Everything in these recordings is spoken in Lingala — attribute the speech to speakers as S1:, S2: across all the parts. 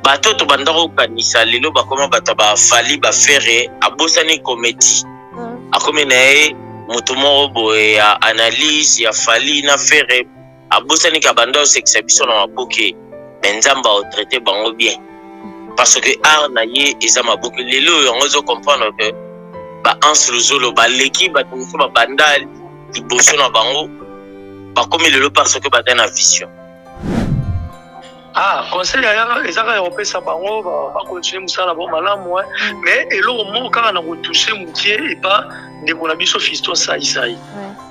S1: bato to bandako kanisa lelo bakoma bato bafali bafere abosani comédie akomi na ye moto moko boye ya analyse ya fali na fere abosani ka banda osekisa biso na maboke me nzambe aotraite bango bien parce que art na ye eza maboke lelo oyo yango ezocomprendre que baanse lozolo baleki bato mosusu babanda liboso na bango bakomi lelo parce que bata na vision.
S2: Conseil ezaka opesa bango bakontinue mosala bo malamu mais eloko moko kaka na kotouche motie epa ndeko na biso Fiston Saisai.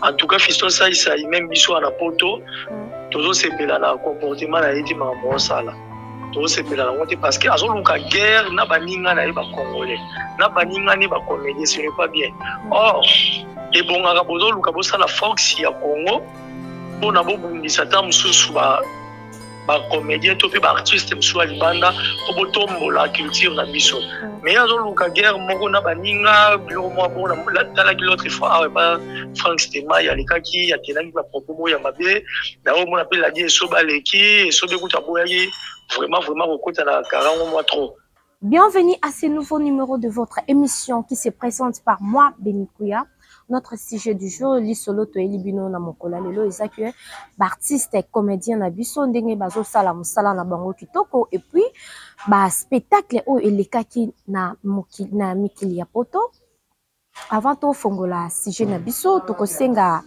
S2: En tout cas Fiston Saisai même biso na poto tozosepela na comportement na ye ti makambo osala tozosepela nango te parce que azoluka guerre na baninga na ye bacongolais na baninga ni bacomédien ce n'est pas bien. Or ebongaka bozoluka bosala force ya Congo mpona bobundisa ta mosusu bacomédien to mpe baartiste mosusu ya libanda po botombola culture na biso mais azoluka guerre moko na baninga biloko moko talaki l'autre fois awa epa Frank Stema alekaki atenaki bapropos moko ya mabe nayo mona mpe ladi esobe aleki esobe kuta boyaki vraiment kokota na karango mwa trop.
S3: Bienvenue à ce nouveau numéro de votre émission qui se présente par moi, Béni Kouya. Notre sujet du jour, Lisolo Toeli Bino na mokola lelo ezaki artiste et comédien na biso ndenge bazo sala musala na bango kitoko et puis ba spectacle o elekaki na mikili ya poto. Avant to fongola sujet na biso tokosenga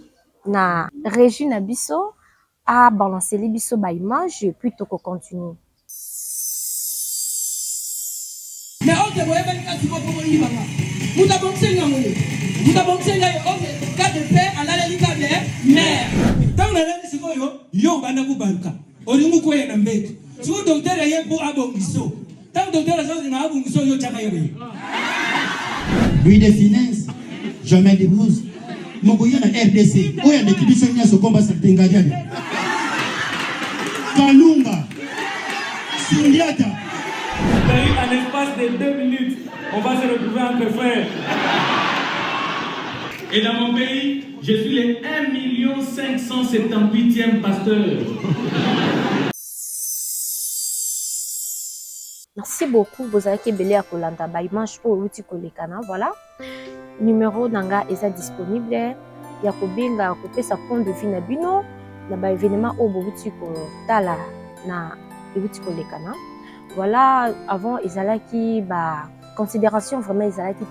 S3: na régie na biso a balancer li biso ba image et puis toko continuer.
S4: Mais on te voyait même quand tu vas pour y banga. Vous t'avons enseigné vous t'avons enseigné OK cas de paix à la lika de mère. Tant na leli sikoyo yo bana ku banka. Olingu ko yena mbeto. Siko docteur ye pour abongiso. Tant docteur ça na abongiso yo chaka yebe.
S5: Lui des finances. Jamais de blues. Mogoya na RDC. Oya de kibiso nyaso komba sa tengajani. Kalunga. Sundiata.
S6: En l'espace de 2 minutes, on va se retrouver entre frères. Et dans mon pays, je suis le 1 578e pasteur.
S3: Merci beaucoup. Vous avez belé à Kolanda ba image pour outil kolekana. Voilà. Numéro nanga est disponible. Ya kobenga kopé sa point de vue na bino na ba événement au outil ko tala na outil kolekana. Voilà, avant Izalaki, considération vraiment Izalaki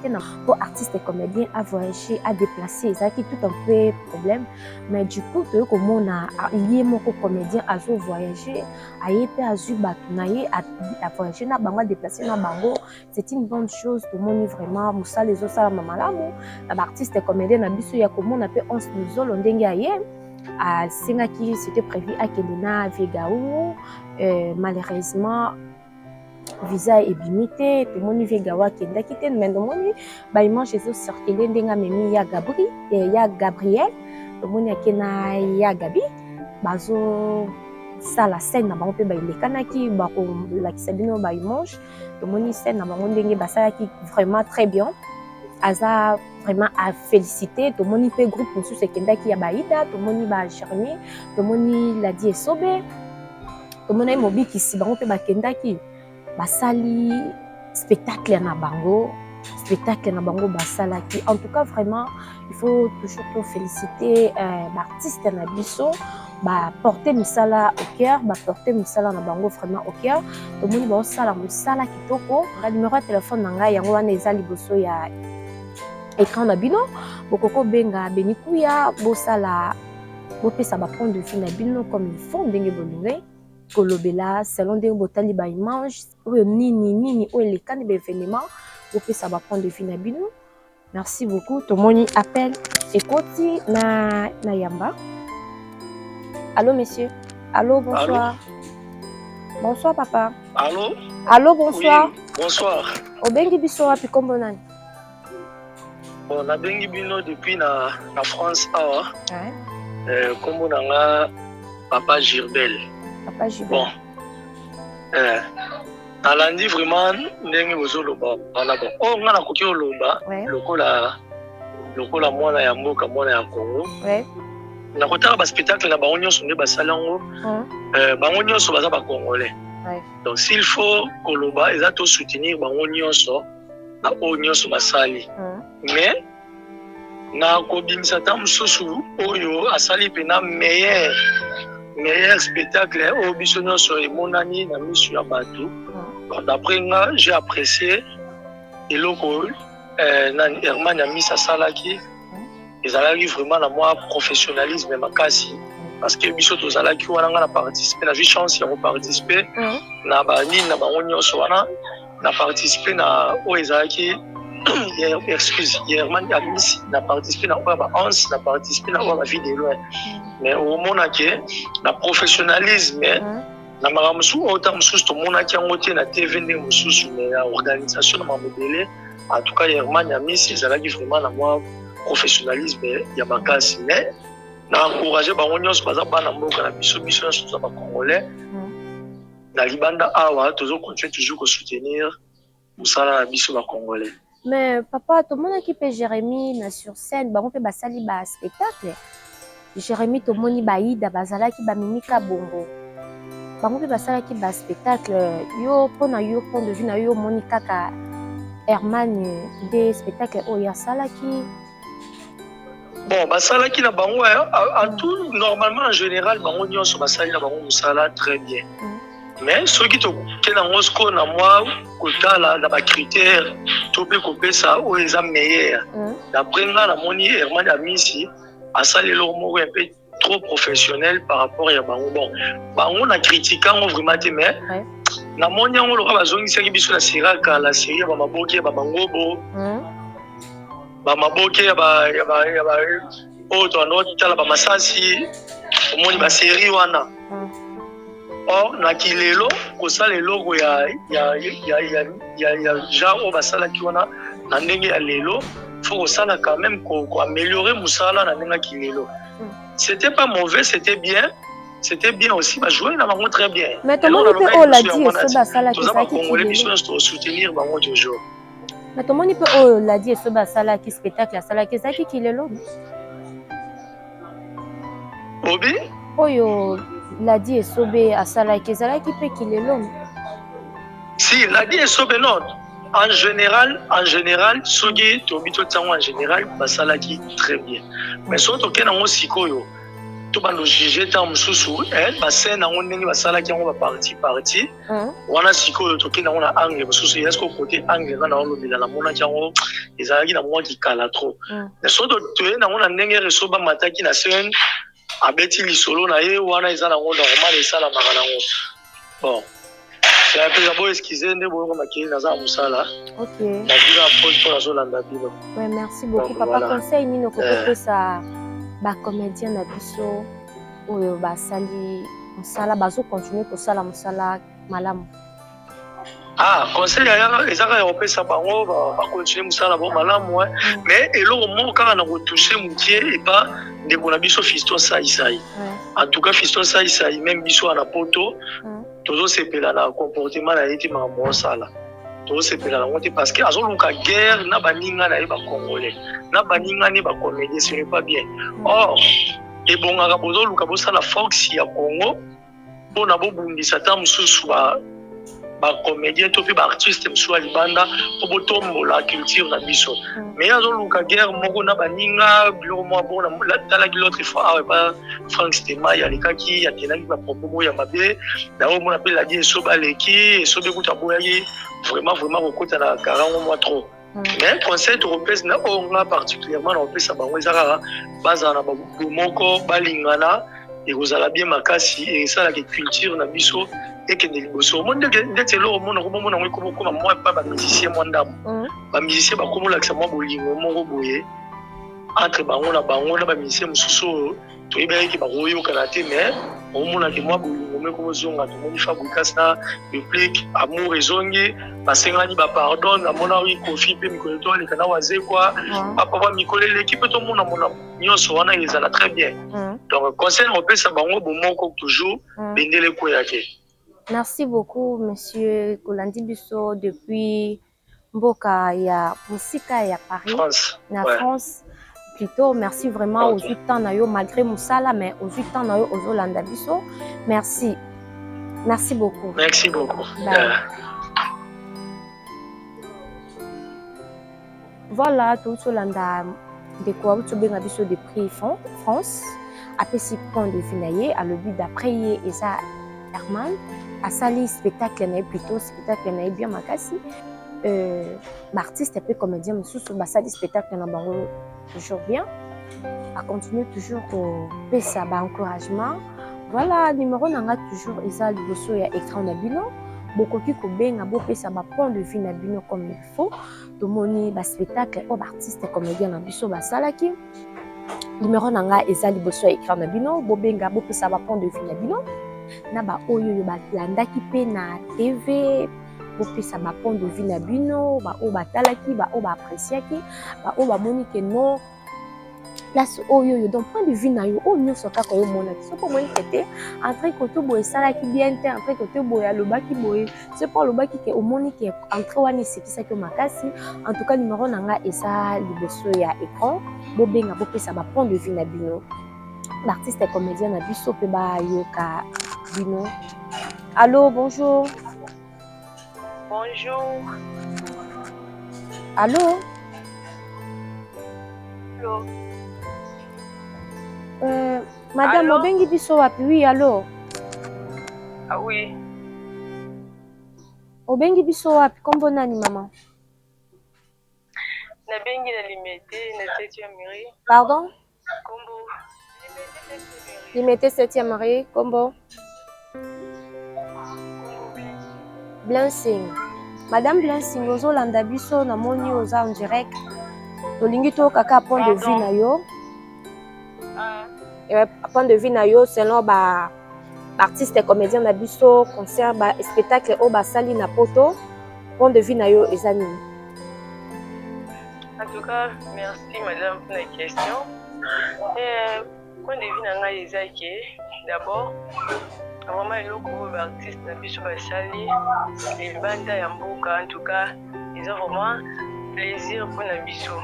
S3: pour artistes et comédiens à voyager, à déplacer, Izalaki tout un peu problème. Mais du coup, comme on a lié mon comédien à voyager, à y à voyager, à déplacer na bango, c'est une bonne chose. Tout le monde vraiment, Moussa les autres ça mamalamu, l'artiste et comédien na biso ya comme on appelle 11 nous on à Singaki c'était prévu à Kendena Vegaou, malheureusement visa est limité, tout le monde vient gawa kenda kite mais tout le monde ba image les autres circuler ndenga memi ya Gabriel tout le monde yakena ya Gabi bazo sala scène na bango pe ba ilekanaki ba ko la kisabino ba image tout le monde scène na bango ndenge basala ki vraiment très bien aza vraiment à féliciter tout le monde peut groupe pour ce kenda ki ya baida tout le monde ba Jeremy tout le monde la dit sobe tout le monde mobi ki si bango pe ba kenda ki basali spectacle na bango basalaki en tout cas vraiment il faut toujours féliciter l'artiste na biso porter misala au cœur porter misala na bango vraiment au cœur tout le monde ba sala misala kitoko na numéro de téléphone na ngai yango wana eza liboso ya écran na bino bokoko benga Béni Kouya bosala bopesa ba point de vue na bino comme il faut ndenge bolingé kolobela selon des botali ba image oyo nini oyo les can d'événement au plus ça va prendre de fin bino. Merci beaucoup tout moni appel et koti na yamba. Allô monsieur. Allô bonsoir. Allô? Bonsoir papa. Allô bonsoir.
S2: Oui, bonsoir.
S3: Obengi biso wapi kombo nani?
S2: Bon na bengi bino depuis na France awa.
S3: Ouais.
S2: Kombo nanga papa Girbel.
S3: Papa Gilbert.
S2: Bon. Alandi vraiment ndenge bozoloba wana bon. Oh ngana koki oloba lokola mwana ya mboka mwana ya Congo.
S3: Ouais.
S2: Na kotaka ba spectacle na bango nyonso nde basala ngo. Bango nyonso baza ba Congolais. Donc s'il faut koloba eza to soutenir bango nyonso na o nyonso basali. Mais na kobimisa ta mususu oyo asali pena meilleur spectacle au biso nyonso emonani na misu ya bato. D'après moi, j'ai apprécié eloko Herman Yamis asalaki. Ezalaki vraiment na moi professionnalisme makasi parce que biso tozalaki wana nga na participer na chance ya participer na bani na bango nyonso wana na participer na o ezalaki excuse Herman Yamis na participer na ba 11 na participer na ba vidéo mais au monake na professionnalisme na maramusu ota mususu tomonaki yango te na TV nde mususu mais na organisation na mabele en tout cas Herman Yamis ezalaki vraiment na moi professionnalisme ya makasi mais na encourager bango nyonso baza bana mboka na biso nyonso za ba congolais na libanda awa tozo continuer toujours ko soutenir musala na biso ba congolais.
S3: Mais papa tomonaki pe Jérémy na sur scène bango pe basali ba spectacle Jérémy tomoni baida bazalaki ba mimika bongo bango pe basalaki ba spectacle yo pona yo point de vue na yo moni kaka Herman des spectacles oyo asalaki.
S2: Bon, basalaki na bango en tout normalement en général bango nyonso basali na bango musala très bien. Mais ceux qui to kenango sko na moi kotala na ba critères to pe kopesa o eza meilleur. D'après nga na moni Herman Yamis asali lo moko un peu trop professionnel par rapport à bango. Bon, bango na critiquant vraiment mais na moni yango loka bazongisaki biso na siraka la série ba maboke ba bangobo. Ba maboke ya ba oto anotala ba masasi omoni ba série wana. Or na kilelo kosala eloko ya genre basala ki wana na ndenge ya lelo faut kosala quand même ko améliorer musala na ndenge kilelo. C'était pas mauvais, c'était bien. C'était bien aussi, bah jouer dans bango très bien.
S3: Mais tout le monde peut l'a dit ce basala qui ça qui
S2: soutenir bango toujours.
S3: Mais tout le monde peut l'a dit ce basala qui spectacle sala qui ça qui lelo.
S2: Obi?
S3: Oyo l'a dit sobe asala qui sala qui peut qu'il lelo.
S2: Si l'a dit sobe non. En général, sogi tobito tsango en général basala qui très bien. Mais surtout que na sikoyo to bando juger ta mususu basen na ndenge basala ki yango ba parti wana sikoyo to kina ona angle mususu est-ce côté angle na olobela na mona yango ezalaki na mwa ki kala trop. Mais surtout to na ona ndenge resoba mataki na scène abeti lisolo na ye wana ezala ngo normal esala makana ngo. Bon. C'est un peu d'abord excusez ne boyo makili na za musala.
S3: OK.
S2: Na vila pose pour la zolanda bilo.
S3: Ouais, merci beaucoup papa conseil nino ko pesa ba comédien na biso oyo basali musala bazo continuer kosala musala malamu.
S2: Ah, conseil ya ezaka opesa bango ba continuer musala bo malamu mais eloko moko kaka na ko toucher mutie et pas ndeko na biso Fiston Saïsaï. En tout cas Fiston Saïsaï même biso na poto tozo sepela na comportement na yeti ma mosala. Tozo sepela na ngote parce que azoluka guerre na baninga na ba congolais. Na baninga ni ba comédien ce n'est pas bien. Or et bon ngaka bozo luka bosa la fox ya Congo pona bo bundisa ta mususu ba comédien to pe ba artiste mususu libanda po botombo la culture na biso. Mais azoluka guerre moko na baninga bilo mo bona la l'autre fois pas Frank Stema ya likaki ya tenaki ba propos ya mabe na o mona pe la die so baleki so be kuta boyaki vraiment kokota na 40 mois trop. Mais conseil européen na onga particulièrement na opesa bango ezaka baza na moko balingana et kozala bien makasi et ça la culture na biso et que ne liboso monde ndete lo mona ko mona ngiko ko moi pas ba musicien moi ndam ba musicien ba komo la mo bolingo moko boye entre bango na ba musicien mususu to ibeki ba royo karate mais on mona ke moi bolingo me ko zonga to moni fabrikas na réplique amour ezongi basengani ba pardon na mona wi kofi pe mikolo to le kana waze kwa papa ba mikolo l'équipe to mona nyonso wana ezala très bien. Donc conseil on peut ça bango bomoko toujours bendele ko yake.
S3: Merci beaucoup monsieur Kolandi Biso depuis Mboka ya Musika ya Paris
S2: France.
S3: Na France plutôt merci vraiment aux 8 ans na yo malgré Moussala mais aux 8 ans na yo aux Olanda Biso. Merci. Merci beaucoup.
S2: Merci beaucoup.
S3: Voilà, tout ce landa de quoi tu bien abisso de prix France. Après si point de finailler à le but d'après et ça Herman a sali spectacle n'est plutôt spectacle n'est bien makasi. Artiste un peu comédien mais sous sali spectacle n'a bango toujours bien. À continuer toujours au pesa ba encouragement. Voilà, numéro nanga toujours isa liboso ya écran na bino. Bokoki ko benga bo pesa ba point de vue na bino comme il faut. Tomoni ba spectacle o artiste comédien na biso ba salaki. Numéro nanga isa liboso ya écran na bino, bo benga bo pesa ba point de vue na bino. Na ba oyo yo ba landaki pe na TV. Bo pesa ba point de vue na bino, ba o ba talaki, ba o ba appréciaki, ba o ba moni que non. Place oyo donc point de vue na yo o nyoso kaka yo mona so pour moi était entrer côté boye sala ki bien te entrer côté boye alobaki boye c'est pour alobaki ke omoni ke entrer wani sekisa ke makasi en tout cas numéro nanga esa liboso ya écran bo benga bo pesa ba point de vue na bino l'artiste et comédien na biso pe ba yoka bino. Allô, bonjour.
S7: Bonjour.
S3: Allô.
S7: Allô.
S3: Madame Obengi biso wapi? Oui, allô?
S7: Ah oui.
S3: Obengi biso wapi? Kombo nani maman?
S7: Nabengi na limité na 7e rue.
S3: Pardon?
S7: Kombo.
S3: Limité 7e rue. Kombo? Blansing. Madame Blansing, ozolanda biso na moni oza en direct. Tolingi to kaka point de vue na yo. Point de vue na yo selon ba artiste comédien na biso concert ba spectacle o ba sali na poto point de vue na yo ezani.
S7: En tout cas, merci madame pour la question. Point de vue na nga ezaki d'abord vraiment eloko ba artiste na biso ba sali libanda ya mboka en tout cas ils ont vraiment plaisir pour na biso.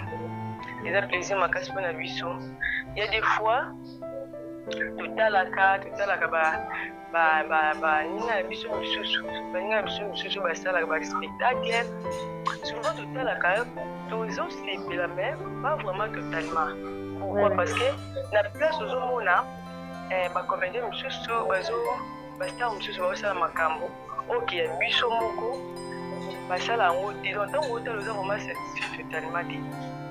S7: Ils ont plaisir makasi pour na biso. Il y a des fois totalaka ninga biso misusu basalaka ba spectacle souvent totalaka tozosepela mais pas vraiment totalement. Pourquoi? Parce que na place ozomona bacomédien misusu bastar misusu bazosala makambo oke ya biso moko basala yango te donc ntango otala oza vraiment satisfait totalement te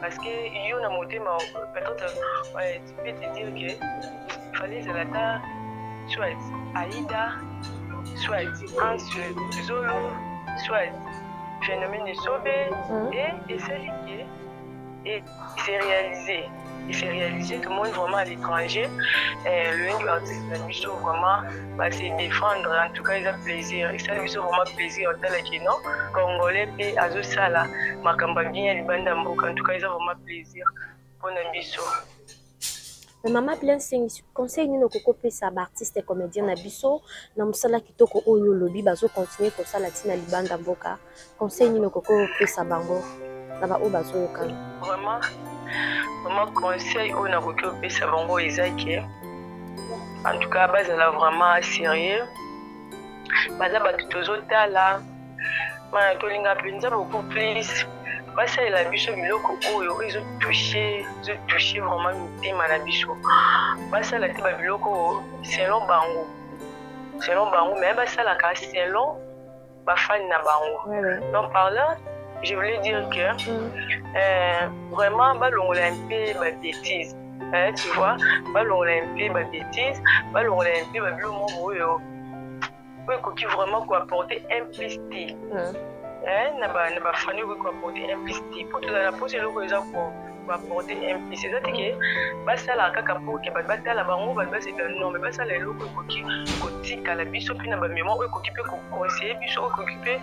S7: parce que yo na motema peut-être tu peux te dire que fallait Zalata, soit Aïda, soit Hans Zolo, soit Phénomène de Sauvé, et c'est réalisé. Il s'est réalisé, tout le monde vraiment à l'étranger. Le artiste de Michel vraiment se défendre, en tout cas ils ont plaisir. Et ça, Michel vraiment plaisir en tel que non, Congolais, et Azo Sala, Makambagien, les bandes d'Ambouk, en tout cas ils ont vraiment plaisir pour Nabiso.
S3: Mais maman Blansing conseil nino koko pesa ba artiste et comédien na biso na musala kitoko oyo lobi bazo continuer ko sala tina libanda mboka conseil nino koko pesa bango na ba o bazo yoka
S7: vraiment conseil oyo na koko pesa bango ezaki en tout cas bazala vraiment sérieux baza batu tozotala mana tolinga penza beaucoup plus basalela biso biloko oyo ezotouche vraiment mitema na biso basala te babiloko selon bango mais basalaka selon bafani na bango. Donc par là je voulais dire que vraiment balongola un peu babêtise tu vois balongola un peu babêtise balongola un peu babiloko moko oyo ekoki vraiment koapporter implicité na ba famille ko apporter implicité pour tout la pose le ko ko apporter implicité c'est que basala kaka pour que batala bango ba se non mais basala le ko tika la biso puis na ba mémoire ko ki peut ko conseiller biso ko ki peut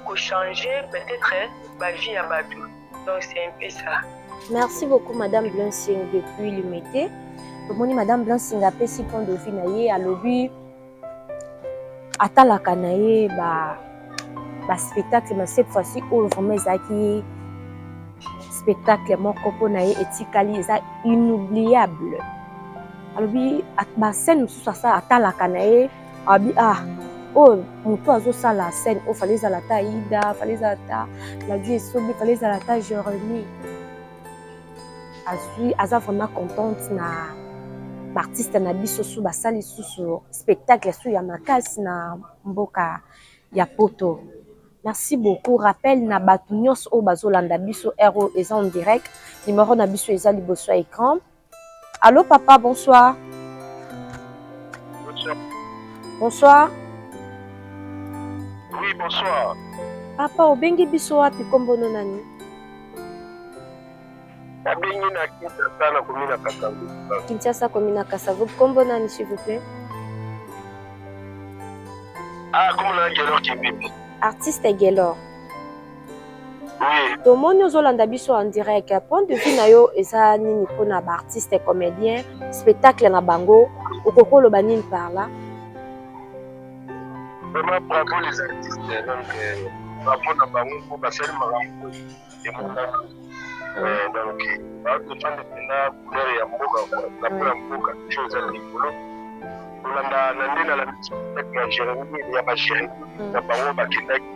S7: ko changer peut-être ba vie à batu. Donc c'est un peu ça.
S3: Merci beaucoup madame Blansing depuis Limité. Tomoni madame Blansing a pesi point de vue na ye a lobi atala kanaye ba spectacle mais cette fois-ci au vraiment ezaki spectacle moko pona ye etikali eza inoubliable alobi ba scène mususu asa atalaka na ye abi oh moto azosala scène o fallait ezala ta Aïda fallait ezala ta la vie esobe fallait ezala ta Jérémie azwi aza vraiment contente na artiste na biso su basali susu spectacle su ya makasi na mboka ya poto. Merci beaucoup. Rappel na bato nyonso o bazolanda biso RO eza en direct. Numéro na biso eza liboso ya écran. Allô papa, bonsoir. Bonsoir.
S8: Oui, bonsoir.
S3: Papa, obengi biso wapi kombono nani?
S8: Abengi na Kinshasa na komina Kasavu.
S3: Kinshasa komina Kasavu. Kombo nani s'il vous plaît?
S8: Ah, comment on a Gelor Kimbibi?
S3: Artiste Gelor.
S8: Oui.
S3: Tomoni ozolanda biso en direct. Point de vue na yo eza nini pona ba artiste comédien spectacle na bango okokolo banini par là?
S8: Vraiment bravo les artistes donc bravo na bango pour basali makambo et mon donc ba de fan de na couleur ya mboka na pula mboka chose à likolo olanda na ndena la spectacle ya Jérémie ya ba Jérémie na bango ba kindaki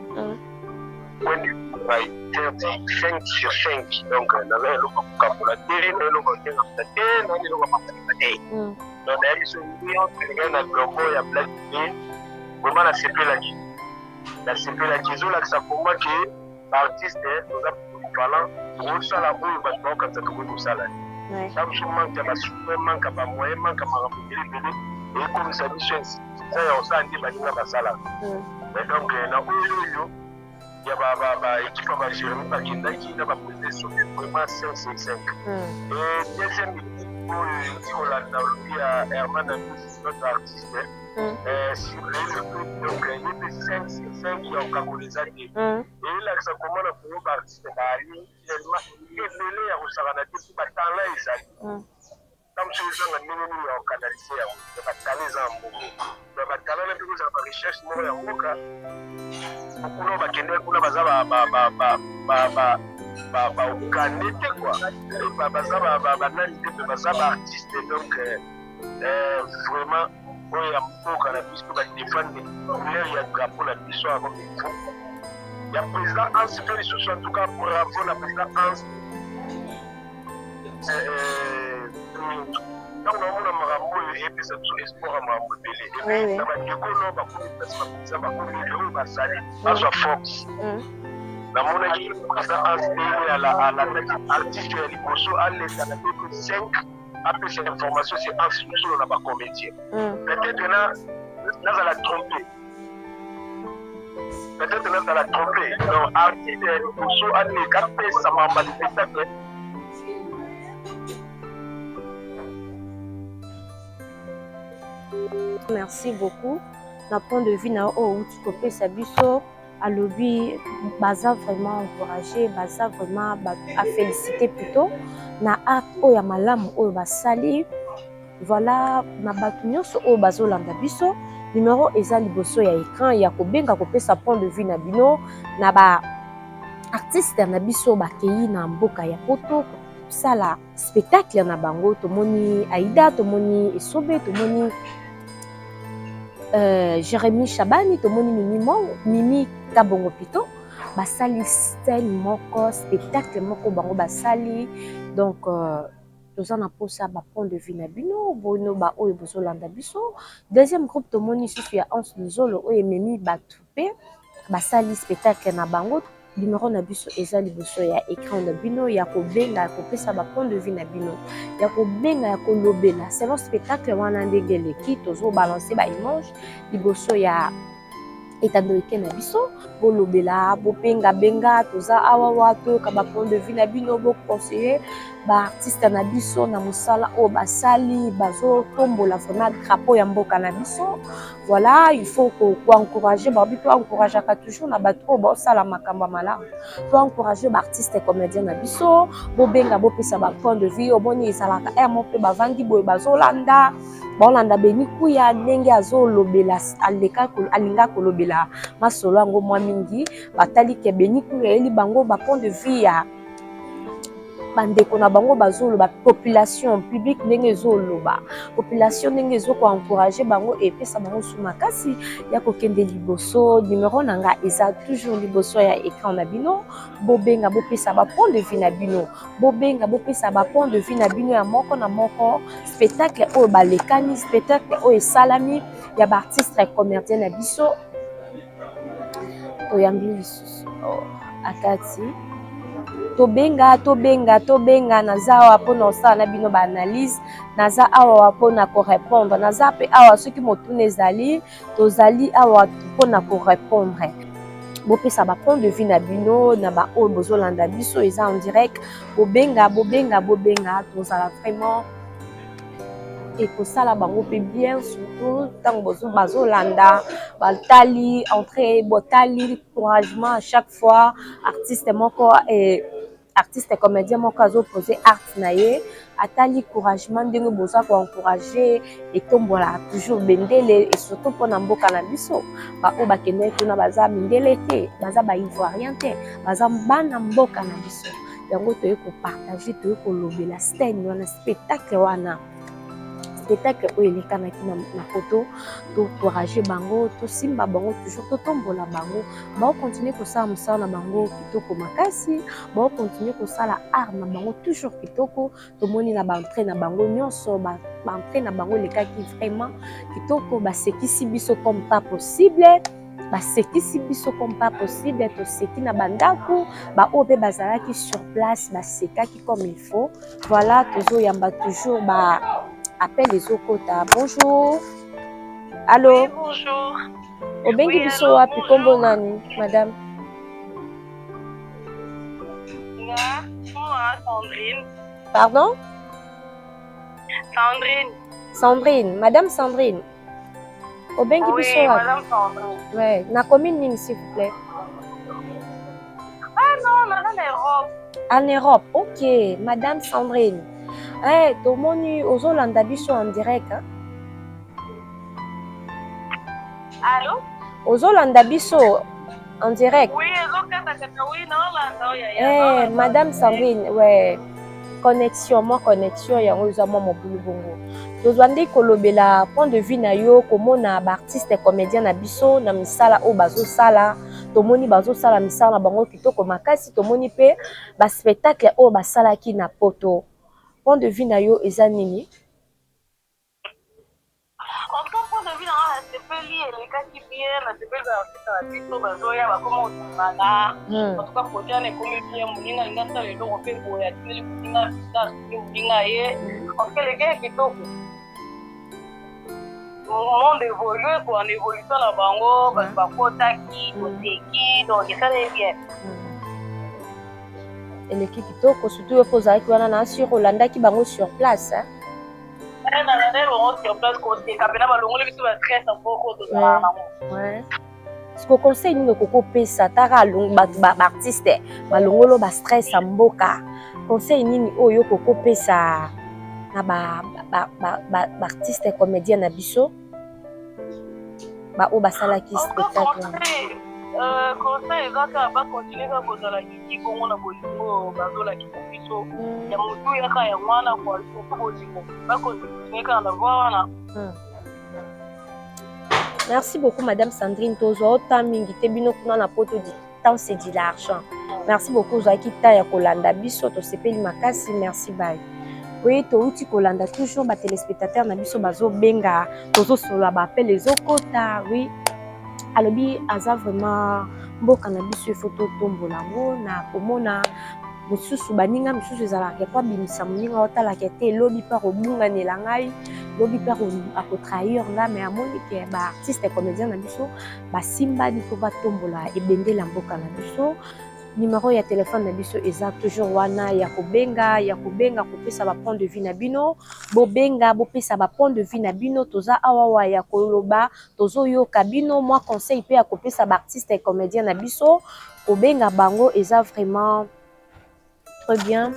S8: point de vue 5 sur 5 donc na le loko kapula télé na loko tenga télé na loko mapata télé donc d'ailleurs ce million de na logo ya Black King vraiment la CP la kizo là ça pour moi que l'artiste nous a parlant pour ça la boule parce que quand ça tout ça là ça me manque à super manque à moyen manque à ma et comme ça mission ça on s'en dit ba sala mais donc na oyo il y a équipe à Jérémie Bakindaki na ba position vraiment 5 et deuxième équipe pour la à Herman notre artiste sur les donc il y a 5 qui ont cagonisé et là ça comment on peut artiste bali tellement il est à Rosarana depuis ba temps là ils comme si ils ont amené au canalisé ba canaliser en beaucoup ba canaliser pour ça ba recherche mo ya ngoka pour ba kende kuna baza ba ukanete quoi baza ba nani te baza ba artiste donc vraiment oya mboka na biso ba défendre couleur ya drapeau na biso avant tout il y a président Hans Félix en tout cas pour bravo la président Hans donc on a marambo et puis ça tout espoir à marambo belé et ça va décoller ba comme ça va comme ba sali à sa force na mona qui président Hans à la artiste ya liboso à l'état na 5 après cette information c'est Hans Félix na ba comédien peut-être là ça la tromper peut-être là ça la tromper donc artiste ya liboso à l'état ça m'a mal spectacle.
S3: Merci beaucoup. Na point de vue na o utopé sabiso à lobby baza vraiment encouragé baza vraiment à féliciter plutôt na art o ya malamu o basali voilà na batu nyonso o bazolanda biso numéro eza liboso ya écran ya kobenga kopesa point de vue na bino na ba artiste na biso bakei na mboka ya poto sala spectacle na bango tomoni Aïda tomoni Esobe tomoni Jérémie Chabani tomoni Mimi Kabongo Pito basali style moko spectacle moko bango basali donc toza na posa ba point de vue na bino bono ba oyo bozolanda biso deuxième groupe tomoni susu ya Hans Luzolo oyo memi batu pe basali spectacle na bango numéro na biso eza liboso ya écran na bino ya kobenga kopesa ba point de vue na bino ya kobenga ya kolobela selon spectacle wana ndenge leki tozo balancer ba image liboso ya etandolike na biso bolobela bopenga benga toza awa wato ka ba point de vue na bino bo conseiller ba artiste na biso na musala o basali bazo tombola vraiment drapeau ya mboka na biso voilà il faut ko encourager ba bito encourager ka toujours na bato bo sala makamba malamu to encourager ba artiste comédien na biso bo benga bo pesa ba point de vue oboni ezalaka mo pe bavandi boye bazolanda bolanda beniku ya ndenge azolobela alinga kolobela masolo yango mwa mingi batali ke beniku ya eli bango ba point de vue bandeko na bango bazoloba population public ndenge ezoloba population ndenge ezoko encourager bango epesa bango su makasi ya kokende liboso numéro na nga eza toujours liboso ya écran na bino bobenga bopesa ba point de vue na bino bobenga bopesa ba point de vue na bino ya moko na moko spectacle oyo balekani spectacle oyo esalami ya ba artiste comédien na biso toyambi lisusu akati tobenga naza awa mpona osala na bino baanalyse naza awa mpona korépondre naza mpe awa soki motuna ezali tozali awa mpona korépondre bopesa ba point de vue na bino na baoyo bozolanda biso eza en direct bobenga tozala vraiment ekosala bango mpe bien surtout ntango bazolanda batali entrée botali encouragement à chaque fois artiste comédien moko azopose art na ye atali encouragement ndenge boza koencourage etombola toujours bendele et surtout mpona mboka na biso baoyo bakendeki kuna baza mindele te baza baivoirien te baza bana mboka na biso yango toye kopartage toye kolobela scène wana spectacle wana spectacle oyo elekanaki na poto toencourage bango tosimba bango toujours totombola bango baokontinue kosala mosala na bango kitoko makasi baokontinue kosala art na bango toujours kitoko tomoni na baentrée na bango nyonso baentrée na bango elekaki vraiment kitoko basekisi biso comme pas possible basekisi biso comme pas possible toseki na bandako baoyo mpe bazalaki sur place basekaki comme il faut voilà tozoyamba toujours appel ezokota. Bonjour. Allô?
S7: Oui, bonjour.
S3: Obengi biso wapi kombo nani, madame?
S7: Sandrine.
S3: Pardon?
S7: Sandrine.
S3: Madame Sandrine. Obengi biso wapi?
S7: Oui, madame Sandrine.
S3: Ouais, na commune nini s'il vous plaît?
S7: Ah non, madame Europe.
S3: En Europe, ok, madame Sandrine. Eh, tomoni ozolanda biso en direct, hein?
S7: Allô?
S3: Ozolanda biso en direct.
S7: Oui, oui,
S3: non, madame Sandrine, ouais. Connexion, yango eza mwa mobulu bongo. Tozwandi kolobela point de vue na yo komona ba artiste comédien na biso na misala o bazosala. Tomoni bazosala misala na bango kitoko makasi, tomoni pe ba spectacle o basalaki na poto. Point de vue na yo eza nini?
S7: En tout point de vue na la sepeli elekaki bien na sepeli za biso bazoya bakoma otumana. En tout cas côté na ekomi bien muninga ngasa lelo ope boya tili muninga bisa muninga ye. En fait les gars kitoko. Monde évolue quoi, en évolution na bango bakotaki koteki donc ça est bien.
S3: Eleki kitoko surtout yo pozalaki wana na sur olandaki bango sur place hein. Ouais. Ce que conseil nino koko pesa taka ba artiste balongolo ba stress mboka. Conseil nini oyo koko pesa na ba artiste comédien na biso ba o basalaki spectacle.
S7: Conseil ezaka bakontinue kaka kozala kiki bongo na bolingo bazolakisa biso ya motu yaka ya mwana kwa bolingo bakontinue kaka na voi wana.
S3: Merci beaucoup madame Sandrine tozwa autant mingi te bino kuna na poto du temps c'est de l'argent. Merci beaucoup ozwaki ta ya kolanda biso tosepeli makasi merci bye. Oui, touti kolanda toujours ba téléspectateurs na biso bazobenga tozosola ba appel ezokota oui. Alobi aza vraiment mboka na biso efoto tombola ngo na komona mosusu baninga mosusu ezalaka po abimisa moninga otalaka te elobi mpe akobunganela ngai lobi mpe akotrahir nga me amoni ke baartiste comédien na biso basimbani mpo batombola ebendela mboka na biso. Numéro ya téléphone na biso eza toujours wana ya kobenga kopesa ba point de vue na bino bobenga bopesa ba point de vue na bino toza awawa ya koloba tozoyoka bino moi conseil pe ya kopesa ba artiste comédien na biso kobenga bango eza vraiment très bien.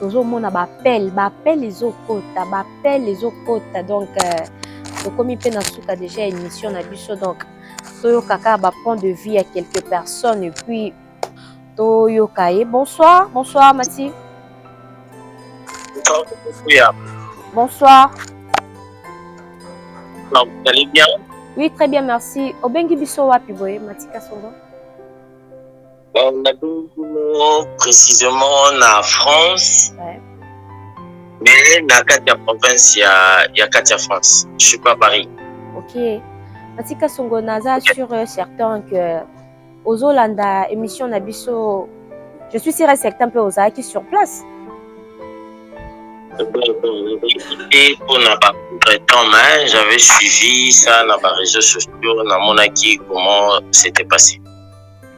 S3: Tozomona ba appel ezokota donc tokomi pe na suka déjà émission na biso donc toyoka kaka ba point de vue ya quelques personnes et puis Toyokaye. Bonsoir Mati. Bonsoir.
S1: Vous allez bien?
S3: Oui, très bien, merci. Obengi biso wapi boye Matika Songo?
S1: On a précisément en France.
S3: Ouais.
S1: Mais dans la province, il y a 4 France. Je ne suis pas à Paris.
S3: Ok. Matika Songo, naza sûr certain que aux Holanda émission Nabiso, je suis sûr certain peu aux qui sur place.
S1: Et pour n'a pas temps, j'avais suivi ça dans les réseaux sociaux, dans mon acquis, comment c'était passé.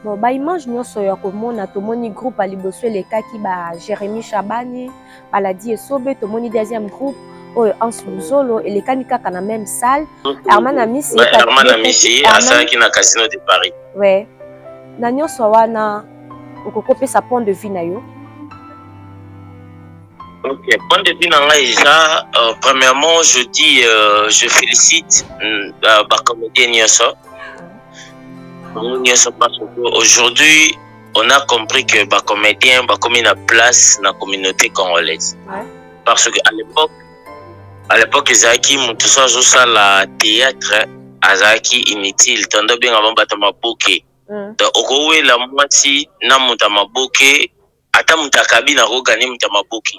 S3: Bon, bah image nyonso ya komona tomoni groupe aliboso le kaki ba Jérémy Chabani, Baladi Esobe, tomoni deuxième groupe Ans Luzolo et les kanika na même salle. Herman Amisi,
S1: Herman Amisi, à ça qui na casino de Paris.
S3: Ouais. Na nyonso wana okokope sa point de vue na yo.
S1: Ok, point de vue déjà, premièrement, je dis, je félicite ma comédienne Nyoso. Aujourd'hui, on a compris que ma comédien va comme une place dans la communauté congolaise. Ouais. Parce qu'à l'époque, Zaki, tout ça, la théâtre, Azaki inutile, tandis bien avant batama boké. Donc, au la moitié, na mutama boké, ata mutakabi na rogani mutama boké.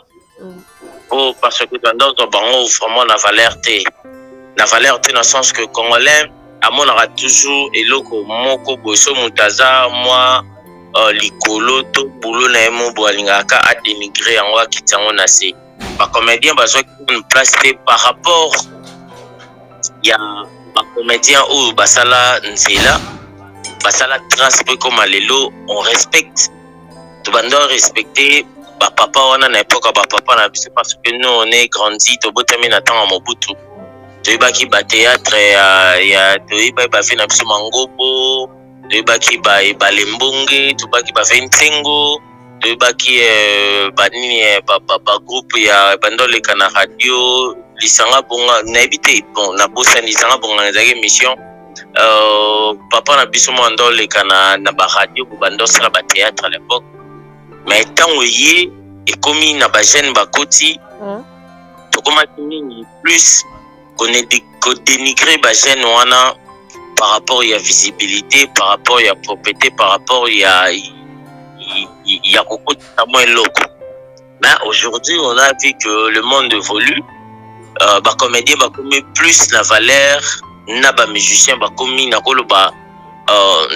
S1: Oh, parce que dans bango vraiment la valeur dans le sens que congolais à mon aura toujours eloko moko boso mutaza moi likolo to boulot na emo boalingaka a dénigrer en wa kitango na se ba comédien bazo une place par rapport ya ba comédien ou basala nzela basala transpo comme lelo on respecte tout bando respecter papa on a une époque papa na biso parce que nous on est grandi to botami na temps Mobutu to ibaki ba théâtre ya to ibaki fait na biso mangobo to ibaki ba lembonge to ibaki ba ventengo to ibaki ba nini ba groupe ya bandole kana radio lisanga bonga na ebité bon na bosa lisanga bonga na émission papa na biso mandole kana na ba radio bando sala ba théâtre à l'époque. Mais tant et comme na ba jeune bakoti to comme plus qu'on dénigrer ba jeune wana par rapport à visibilité, par rapport à propriété, par rapport à beaucoup de moins loco. Mais aujourd'hui on a vu que le monde évolue, ba comédien ba comme plus la valeur na ba musicien ba comme na koloba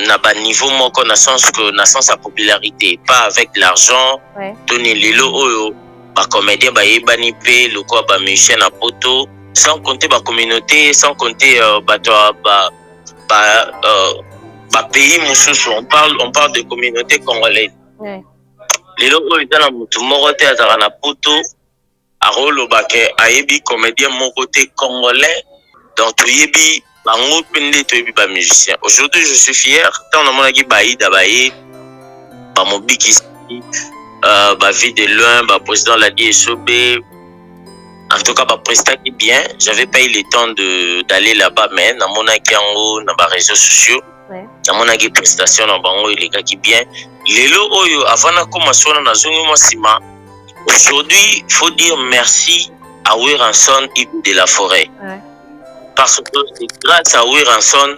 S1: na ba niveau moko na sens que na sens sa popularité pas avec l'argent donner lelo oyo ba comédien ba yebani pe le quoi ba musicien na poto sans compter ba communauté sans compter ba pays mususu on parle de communauté congolaise lelo oyo dans mutu moko te azaka na poto arolo ba ke ayebi comédien moko te congolais donc yebi bango pende to yebi ba musicien. Aujourd'hui je suis fier tant na mona ki baïda baye ba mobiki ba vie de loin ba président l'a dit Esobe en tout cas ba président qui bien j'avais pas eu le temps d'aller là-bas mais na mona ki yango na ba réseaux sociaux na mona ki prestation na bango il est qui bien lelo oyo avant koma sona na zongo masima. Aujourd'hui faut dire merci à Weranson Ibou de la Forêt. Parce que c'est grâce à Weranson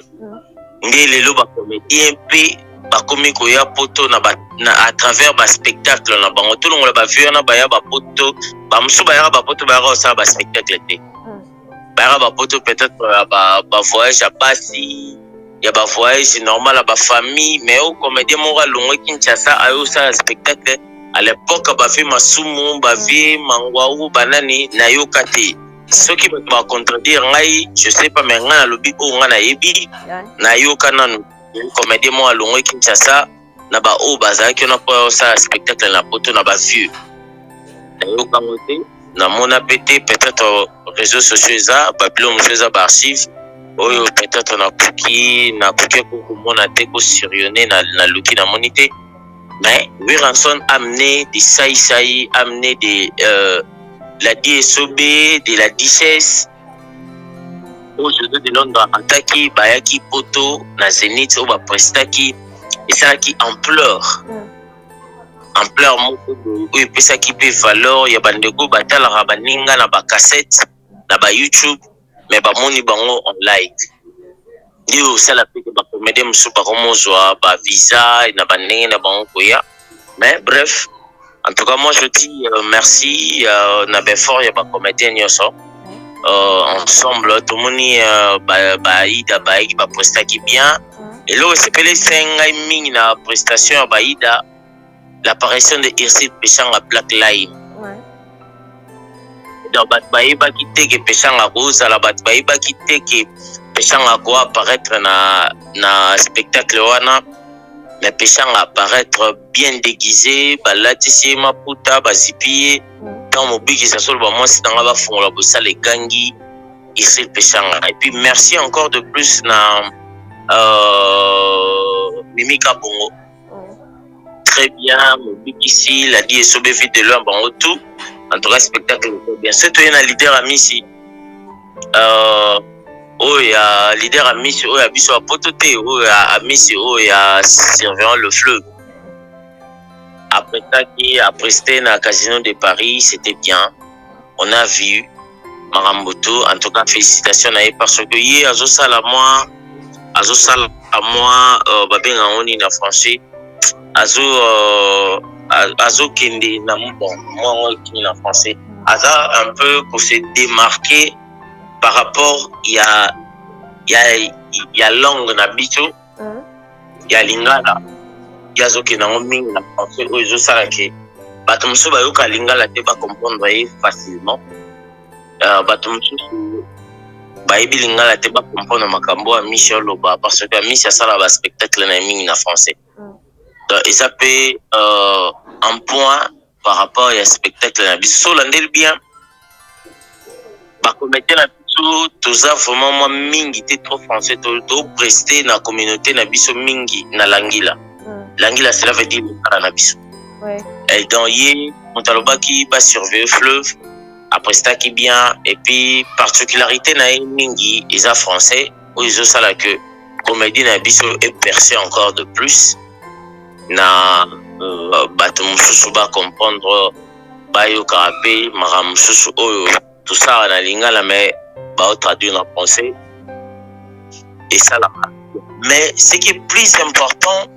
S1: nde lelo ba comédien pe ba komi ko ya poto na à travers ba spectacle na bango tout le monde ba vu na ba ya ba poto ba musu ba ya ba poto ba ra ça ba spectacle te ba ya ba poto peut-être ba voyage à Basi ya ba voyage normal à ba famille mais au comédien mo longo Kinshasa ayo ça spectacle à l'époque ba fait masumu ba vie mangwaou banani na yo kate. Ce qui va contredire ngai je sais pas mais ngana lobi o ngana yebi na yo kana comédien mo alongo Kinshasa na ba o bazaki na po ça spectacle na poto na ba vieux na yo kamote na mona pété peut-être réseaux sociaux ça babylon monsieur ba archive oyo peut-être na kuki ko mona te ko surionner na luki na monité mais Weranson amené des saï amené des la DSOB, de la DSS, aujourd'hui de Londres, Antaki, Bayaki, Poto, na Zenith, Oba Prestaki, et ça qui ampleur ampleur moko oyo epesaki mpe valeur ya bandeko batalaka baninga na bacassette na bayoutube me bamoni bango en live nde osala mpe bacomédien mosusu bakomozwa bavisa na bandenge na bango koya. Mais bref, en tout cas moi je dis merci na befort ya bacomédien nyonso ensemble tomoni baida baeki baprestaki bien eloko esepelisi ngai mingi na prestation ya baida l'apparition de Irsid Peshanga Black Line. Donc bato bayebaki te ke Peshanga kozala, bato bayebaki te ke Peshanga ko apparaître na spectacle wana, mais Peshanga apparaître bien déguisé, balatisi maputa bazipi tant mobikisa solo bamwasi nanga bafungola bosala ekangi Irsid Peshanga. Et puis merci encore de plus na Mimika Bongo. Très bien, ici, il a dit sauver vite de l'homme en tout. En tout cas, spectacle bien. C'est un leader à Missy. Oh, il y a leader à Missy, oh, il y a Bissou à Pototé, oh, il y a Missy, oh, il y a Surveillant le fleuve. Après ça, qui a presté dans le Casino de Paris, c'était bien. On a vu Maramboto. En tout cas, félicitations à parce que hier, à moi, Babin Aoni na français. Azo Kende na bon moi qui en français Aza un peu pour se démarquer par rapport il y a langue na bicho il y a lingala il y a zo Kende na mingi na français o zo sala ke bato muso ba yoka lingala te ba comprendre facilement bato muso ba yebi lingala te ba comprendre makambo a Michel Loba parce que Michel sala ba spectacle na mingi na français. Donc, et ça peut un point par rapport à spectacle na biso landel bien ba commettre na biso toza vraiment moi mingi te trop français to prester na communauté na biso mingi na langila langila cela veut dire na biso et donc yé montalobaki ba surveiller fleuve après ça qui bien et puis particularité na mingi ils a français ou ils ont ça là que comédie na biso est percé encore de plus na bato mususu ba comprendre bayo karape mara mususu oyo tout ça na lingala mais ba traduire en français et ça là. Mais ce qui est plus important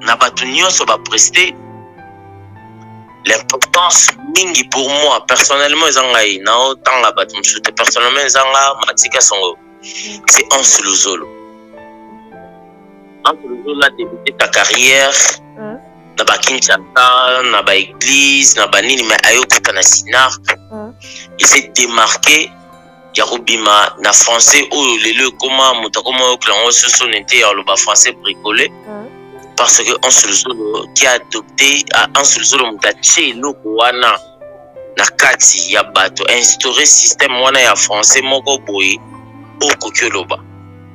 S1: na bato nyonso ba prester l'importance mingi pour moi personnellement ezangai na autant la bato mususu personnellement ezanga matika songo c'est Anse Luzolo. Anse Luzolo a débuté ta carrière na ba Kinshasa, na ba église, na ba nini mais ayokota na Sinar. Il s'est démarqué Yarubima na français ou lelo comment mutakoma oklango soso nete ya loba français bricolé parce que Anse Luzolo qui a adopté Anse Luzolo mutache loko wana na kati ya bato instauré système wana ya français moko boye okoki loba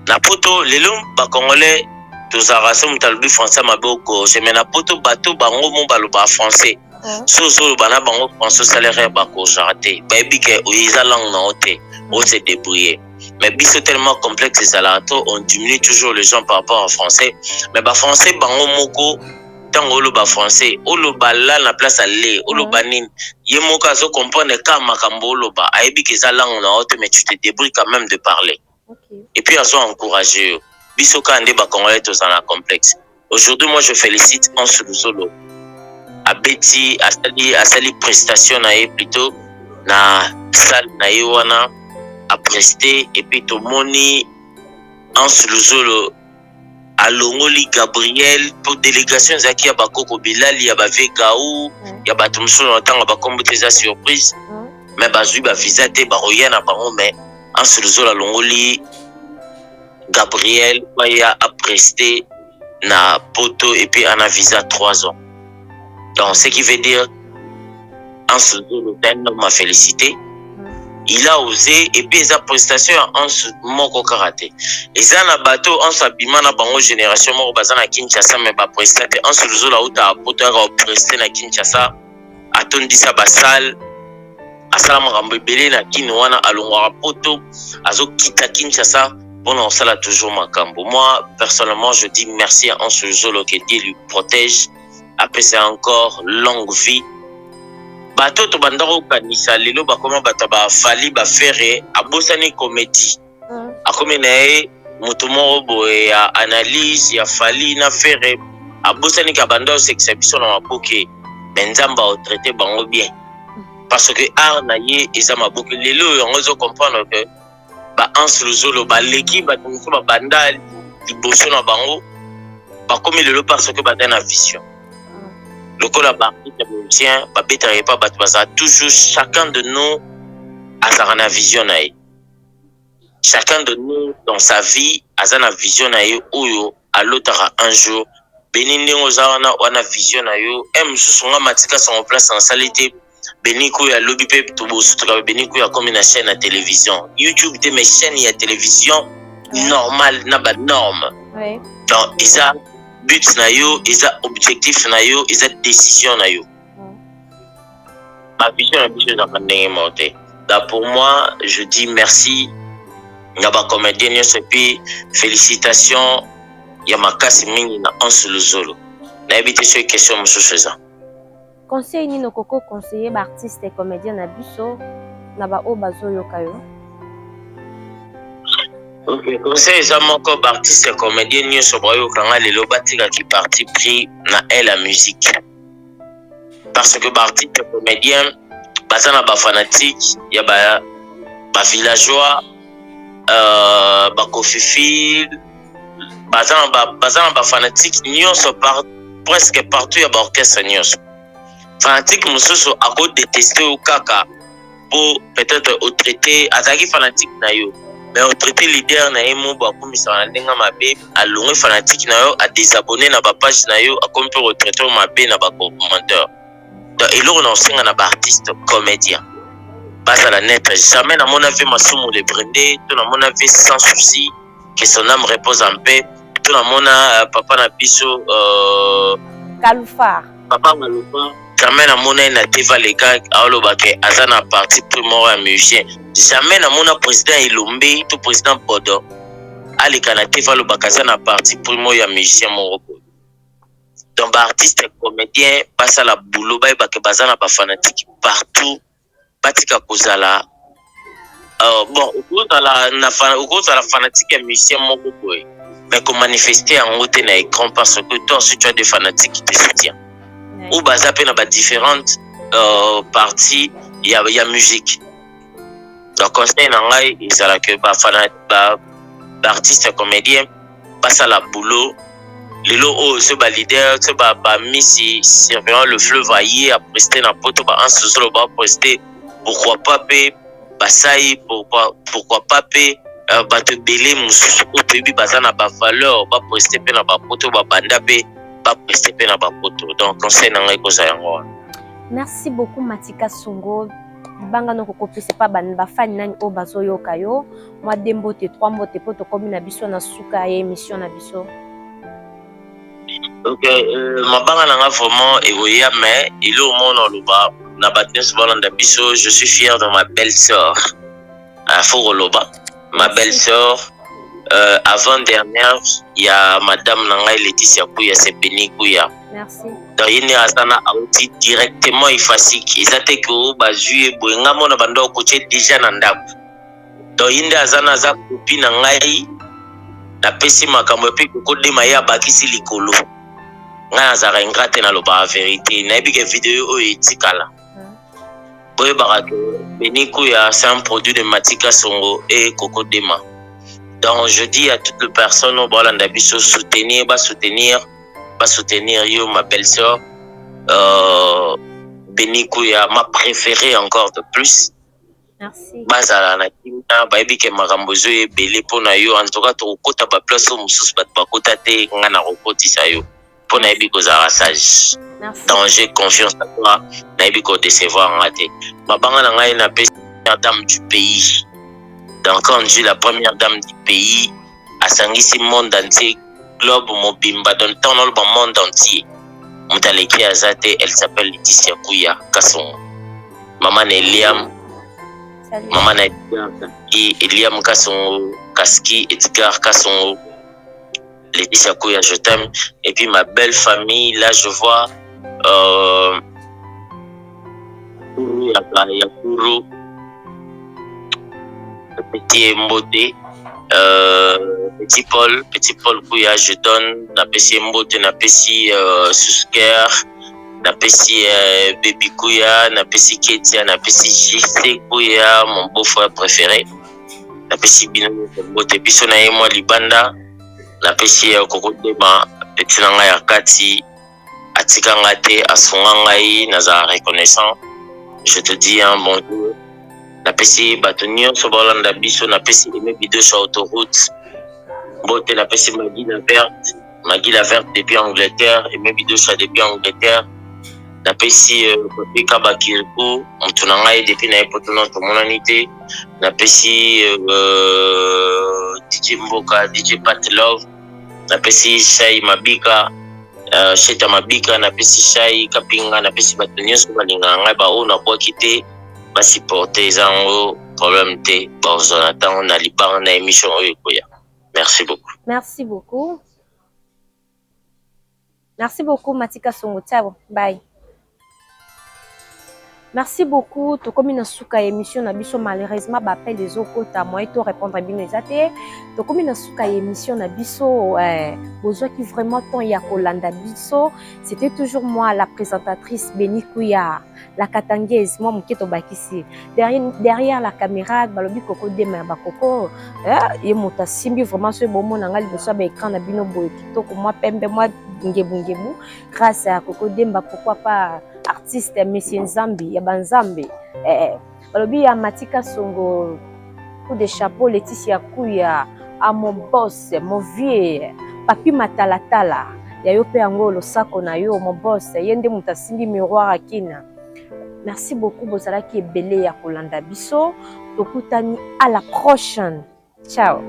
S1: na poto lelo ba congolais tozarasa mutalobi français maboko je mena poto bato bango mo baloba français soso bana bango français salaire bako jarate ba ebike oyiza langue na ote o se débrouiller mais biso tellement complexe zalato on diminue toujours les gens par rapport au français mais ba français bango moko tango lo ba français o lo bala na place aller o lo banine ye moko azo comprendre ka makambo lo ba ebike za langue na ote mais tu te débrouilles quand même de parler et puis azo encourager biso kande ba congolais tozana complexe. Aujourd'hui moi je félicite Anse Luzolo abeti asali prestation na ye plutôt na salle na ye wana a presté et puis tomoni Anse Luzolo alongoli Gabriel pour délégation zaki ya bakoko Bilali ya ba Vekaou ya bato mususu na tanga ba kombo teza surprise mais bazui ba visa te ba roya na bango mais Anse Luzolo alongoli Gabriel Paya a presté na poto et puis on a visa 3 ans. Donc ce qui veut dire Anse Luzolo m'a félicité. Il a osé et puis sa prestation en moko karaté. Et ça na bateau en s'abima na bango génération moko bazana Kinshasa mais ba prestation Anse Luzolo uta poto a presté na Kinshasa atondisa basal asala makambo belé na kinwana alongwa poto azo kita Kinshasa. Bon, ça l'a toujours makambo. Moi, personnellement, je dis merci à Anse Luzolo que Dieu lui protège apesa encore longue vie. Bato to bandako kanisa lelo bakoma bata ba fali ba fere abosani comédie. Akomi na ye mutu moko boye ya analyse ya fali na fere abosani ka banda sekisa biso na maboke benzamba o traiter bango bien. Parce que art na ye eza maboke lelo yango zo comprendre que ba Anse Luzolo ba leki bato musu ba banda liboso na bango bakomi lelo parce que bata na vision. Le col à Bartiste musicien, Babeta et pas Batbaza, toujours chacun de nous a sa vision. Chacun de nous dans sa vie a sa vision ou à l'autre un jour. Béni Ozana ou a vision aime sous son matika son place en salité. Béni Kouya lobby pep to bosutra béni Kouya comme une chaîne à télévision. YouTube de mes chaînes à télévision normal n'a pas de norme. Dans Isa but na yo, isa objectif na yo, isa décision na yo. Ma vision est bien dans le monde. Donc pour moi, je dis merci. Ngaba comédien et puis félicitations. Yamakasi mingi na Anse Luzolo. Na évité ces questions monsieur faisant.
S3: Conseil ni nokoko conseiller ba artiste et comédien na biso na ba o bazoyo kayo.
S1: Ok, conseil ça mon corps artiste et comédien ni sobrayo kanga lelo batika qui parti pris na la musique. Parce que artiste et comédien basana ba fanatique ya ba villageois ba kofifil basana ba fanatique nyonso presque partout ya ba orchestre nyonso. Fanatique mususu ako détester au kaka pour peut-être au traité azaki fanatique na yo. Mais au traité leader na emo ba komisa na ndenga mabe alonge fanatique na yo a désabonner na ba page na yo a comme pour retraiter mabe na ba commentateur. Donc il on enseigna na ba artiste comédien. Basa la net jamais na mon avis masumu le brindé, tout na mon avis sans souci que son âme repose en paix. Tout na mon papa na biso
S3: Kalufar.
S1: Papa Malufa jamais na mona na teva les gars aloba ke azana parti primo ya musicien. Jamais na mona président Ilombe tout président Bodo ali kana teva lo bakazana parti primo ya musicien moko. Donc ba artiste comédien passa la boulot ba ke bazana ba fanatique partout batika kozala bon au la fanatique ya musicien moko boy mais qu'on manifester en haut na écran parce que toi si tu as des fanatiques qui te soutiennent ou baza pe na ba différentes parties ya musique. Donc conseil na ngai ezala que ba artiste comédien passe à la boulot lelo o ce ba leader ce ba misi surveillant le fleuve aillé à prester na poto ba Anse Luzolo ba prester pourquoi pas pe basai pourquoi pas pe ba te belé mususu o tebi bazana ba valeur ba prester pe na ba poto ba banda pe ba prester pe na ba poto. Donc conseil na ngai ko za yango.
S3: Merci beaucoup Matika Songo. Banga no kokopi c'est pas ban ba fan nani o bazoyo kayo. Moi dembote 3 mbote poto komi na biso na suka ya émission na biso.
S1: Ok, ma banga na nga vraiment evoya mais il est au monde en loba na batnes balanda biso. Je suis fier de ma belle-sœur. Foro-Loba, ma belle-sœur. Avant-dernière, il y a Madame Nangai Laetitia Kouya, c'est Béni Kouya.
S3: Merci.
S1: Donc, il y a un outil directement efficace. Ils ont été que Boenga mona bando coaché déjà nandab. Donc, il y a un copine Nangai, la pessi makambo pe ko de maya bakisi likolo. Nga zara ingrate na loba vérité. Na bi ke vidéo o etikala. Boye barake Béni Kouya, c'est un produit de Matika Songo et Coco Dema. Donc je dis à toutes les personnes au Bolanda Biso soutenir yo ma belle-sœur Béni Kouya, ma préférée encore de plus.
S3: Merci.
S1: Bazala na kimna bayebi ke makambozo e belé pona yo en tout cas to kota ba place mususu bat bakota te ngana kokotisa yo pona yebi ko zara sage.
S3: Merci.
S1: Donc j'ai confiance en toi na yebi ko décevoir ngate. Mabanga na ngai na pesi dame du pays. Donc quand je suis la première dame du pays à sangisi monde entier globe mobimba dans le temps dans le monde entier. Mutaleki azate, elle s'appelle Laetitia Kouya Kasongo. Maman Eliam. Maman Eliam Kasongo, Kaski Edgar Kasongo. Laetitia Kouya, je t'aime. Et puis ma belle famille, là je vois ya Kuru Petit Mbote Petit Paul Kuya je donne na pesi Mbote na pesi Susker na pesi Baby Kuya na pesi Ketia na pesi JC Kuya mon beau-frère préféré na pesi Bino Mbote biso na ye moi libanda na pesi Koko Dema petit na ngai ya kati atika nga te asunga ngai naza reconnaissant. Je te dis un bonjour. Na pesi bato nyonso baolanda biso na pesi Aimé Bido sur autoroute Mbote na pesi Magui la verte depuis Angleterre Aimé Bido sur depuis Angleterre na pesi Papi Kabakirku mutu na ngai depuis na epotono tomonani te na pesi DJ Mboka DJ Pat Love na pesi Shai Mabika Sheta Mabika na pesi Shai Kapinga na pesi bato nyonso balinga ngai bao na bwaki te basi porter zango problème te bazona tango na libanga na émission oyo koya. Merci beaucoup.
S3: Merci beaucoup. Merci beaucoup Matika Songo Tabo. Bye. Merci beaucoup. To comme une souka émission na biso malheureusement appel les autres à moi to répondre bien les até. To comme une souka émission na biso besoin qui vraiment ton ya kolanda biso. C'était toujours moi la présentatrice Beni Kuya, la katangaise moi mketo bakisi. Derrière la caméra balobi Koko Dema bakoko et mota simbi vraiment ce bon mon ngali besoin ba écran na bino boy kitoko moi pembe moi ngebu grâce à Koko Demba pourquoi pas artiste Monsieur Nzambi ya banzambe balobi ya Matika Songo coup de chapeau Laetitia Kuya à mon boss mon vieux Papi Matalatala ya yo pe angolo sako na yo mon boss yende mutasimbi miroir akina. Merci beaucoup bozalaki ebele ya kolanda biso tokutani à la prochaine. Ciao.